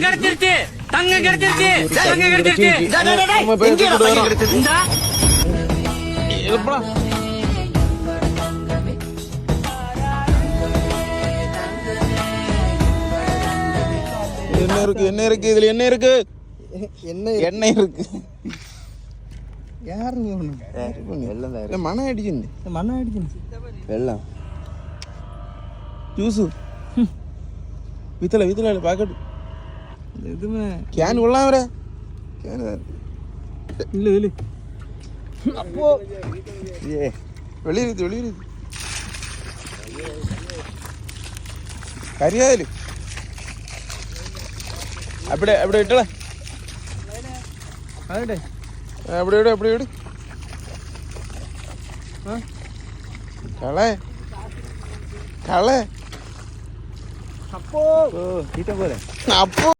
கிடைச்சிருச்சு தங்கம் கிடைச்சிருச்சு தங்கம் கிடைச்சிருச்சு என்ன இருக்கு என்ன இருக்கு இதுல என்ன இருக்கு எண்ணெய் இருக்கு யாரு மனம் அடிச்சு மண்ண அடிச்சு வெள்ளம் ஜூஸு வித்தல பாக்கெட் எதுவுமே கேன் கொள்ளலாம் வர கேன் இல்லை அப்போ ஏ வெளியிருது கரியாதில் அப்படி இட்டல அதே அப்படி விடு களை அப்போ அப்போ